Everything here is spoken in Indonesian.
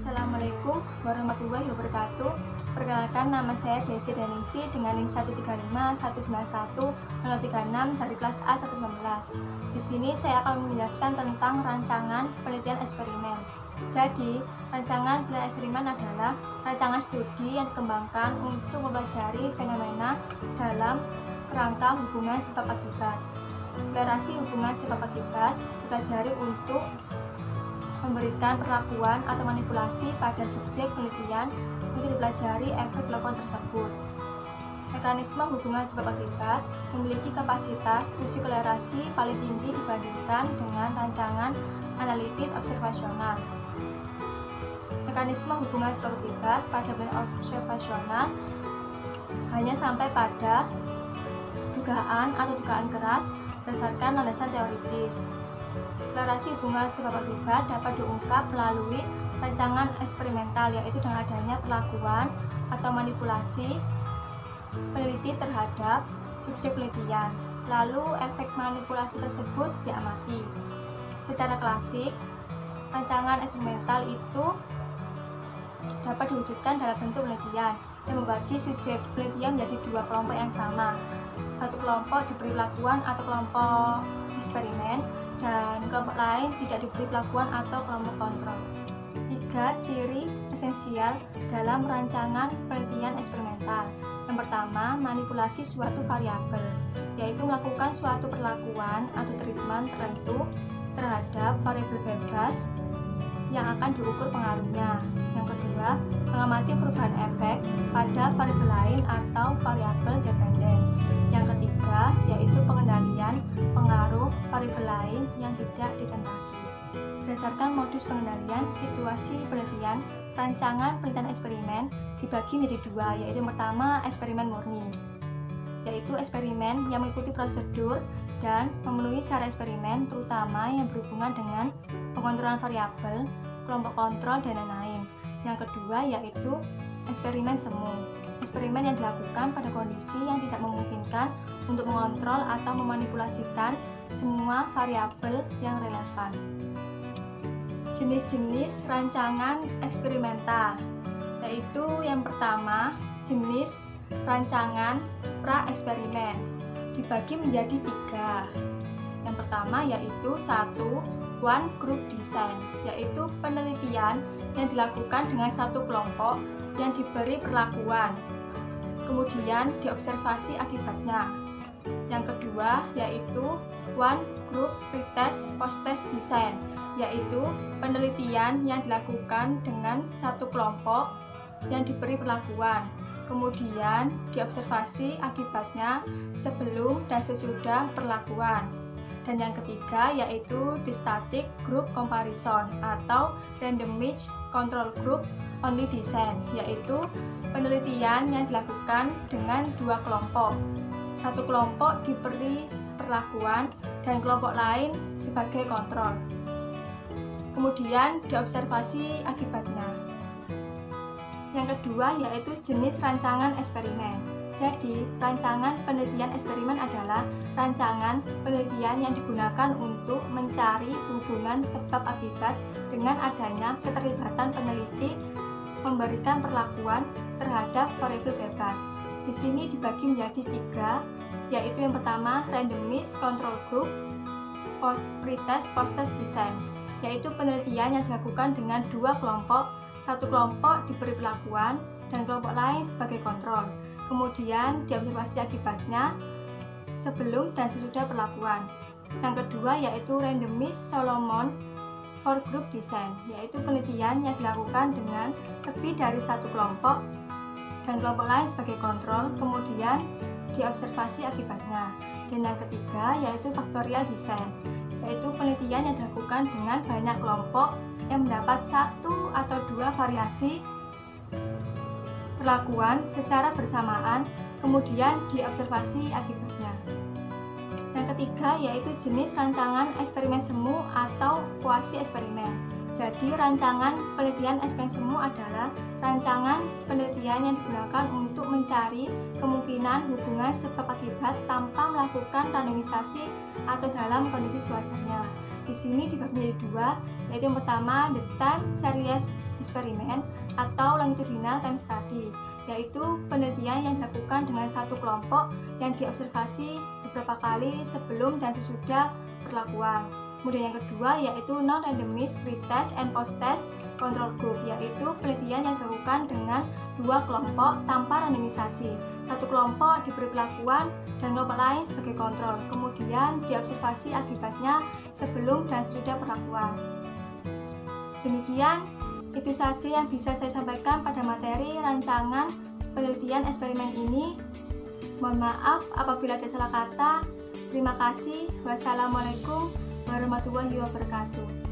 Assalamualaikum warahmatullahi wabarakatuh. Perkenalkan, nama saya Desi Denisi dengan NIM 135131036 dari kelas A 119. Di sini saya akan menjelaskan tentang rancangan penelitian eksperimen. Jadi, rancangan penelitian eksperimen adalah rancangan studi yang dikembangkan untuk mempelajari fenomena dalam kerangka hubungan sebab akibat. Relasi hubungan sebab akibat dipelajari untuk memberikan perlakuan atau manipulasi pada subjek penelitian untuk dipelajari efek dilakukan tersebut. Mekanisme hubungan sebab akibat memiliki kapasitas uji kolerasi paling tinggi dibandingkan dengan rancangan analitis observasional. Mekanisme hubungan sebab akibat pada penelitian observasional hanya sampai pada dugaan atau dugaan keras berdasarkan landasan teoritis. Relasi hubungan sebab akibat dapat diungkap melalui rancangan eksperimental, yaitu dengan adanya perlakuan atau manipulasi peneliti terhadap subjek penelitian. Lalu efek manipulasi tersebut diamati. Secara klasik, rancangan eksperimental itu dapat diwujudkan dalam bentuk penelitian yang membagi subjek penelitian menjadi dua kelompok yang sama. Satu kelompok diberi perlakuan atau kelompok eksperimen, dan kelompok lain tidak diberi perlakuan atau kelompok kontrol. 3 ciri esensial dalam rancangan penelitian eksperimental. Yang pertama, manipulasi suatu variabel, yaitu melakukan suatu perlakuan atau treatment tertentu terhadap variabel bebas yang akan diukur pengaruhnya. Yang kedua, mengamati perubahan efek pada variabel lain atau variabel dependen. Yang ketiga, yaitu pengendalian pengaruh variabel lain yang tidak dikendaki. Berdasarkan modus pengendalian situasi penelitian, rancangan penelitian eksperimen dibagi menjadi dua, yaitu yang pertama eksperimen murni, yaitu eksperimen yang mengikuti prosedur dan memenuhi syarat eksperimen, terutama yang berhubungan dengan pengontrolan variabel, kelompok kontrol, dan lain-lain. Yang kedua yaitu eksperimen semu, eksperimen yang dilakukan pada kondisi yang tidak memungkinkan untuk mengontrol atau memanipulasikan semua variabel yang relevan. Jenis-jenis rancangan eksperimental, yaitu yang pertama jenis rancangan pra-eksperimen, dibagi menjadi 3. Yang pertama yaitu 1. One group design, yaitu penelitian yang dilakukan dengan satu kelompok yang diberi perlakuan, kemudian diobservasi akibatnya. Yang kedua yaitu one group pretest post-test design, yaitu penelitian yang dilakukan dengan satu kelompok yang diberi perlakuan, kemudian diobservasi akibatnya sebelum dan sesudah perlakuan. Dan yang ketiga yaitu static group comparison atau randomized control group only design, yaitu penelitian yang dilakukan dengan dua kelompok. Satu kelompok diberi perlakuan dan kelompok lain sebagai kontrol, kemudian diobservasi akibatnya. Yang kedua yaitu jenis rancangan eksperimen. Jadi, rancangan penelitian eksperimen adalah rancangan penelitian yang digunakan untuk mencari hubungan sebab akibat dengan adanya keterlibatan peneliti memberikan perlakuan terhadap variabel bebas. Di sini dibagi menjadi 3, yaitu yang pertama randomized control group pretest post-test design, yaitu penelitian yang dilakukan dengan dua kelompok. Satu kelompok diberi perlakuan dan kelompok lain sebagai kontrol, kemudian diobservasi akibatnya sebelum dan sesudah perlakuan. Yang kedua yaitu randomized Solomon four group design, yaitu penelitian yang dilakukan dengan lebih dari satu kelompok dan kelompok lain sebagai kontrol, kemudian diobservasi akibatnya. Dan yang ketiga yaitu factorial design, yaitu penelitian yang dilakukan dengan banyak kelompok yang mendapat satu atau dua variasi perlakuan secara bersamaan, kemudian diobservasi akibatnya. Yang ketiga yaitu jenis rancangan eksperimen semu atau kuasi eksperimen. Jadi rancangan penelitian eksperimen semu adalah rancangan penelitian yang digunakan untuk mencari kemungkinan hubungan sebab akibat tanpa melakukan randomisasi atau dalam kondisi sewajarnya. di sini dibagi menjadi dua, yaitu yang pertama the time series experiment atau longitudinal time study, yaitu penelitian yang dilakukan dengan satu kelompok yang diobservasi beberapa kali sebelum dan sesudah perlakuan. Kemudian yang kedua yaitu non-randomized pre-test and post-test control group, yaitu penelitian yang dilakukan dengan dua kelompok tanpa randomisasi. Satu kelompok diberi perlakuan dan kelompok lain sebagai kontrol, kemudian diobservasi akibatnya sebelum dan sesudah perlakuan. Demikian, itu saja yang bisa saya sampaikan pada materi rancangan penelitian eksperimen ini. Mohon maaf apabila ada salah kata. Terima kasih. Wassalamualaikum warahmatullahi wabarakatuh.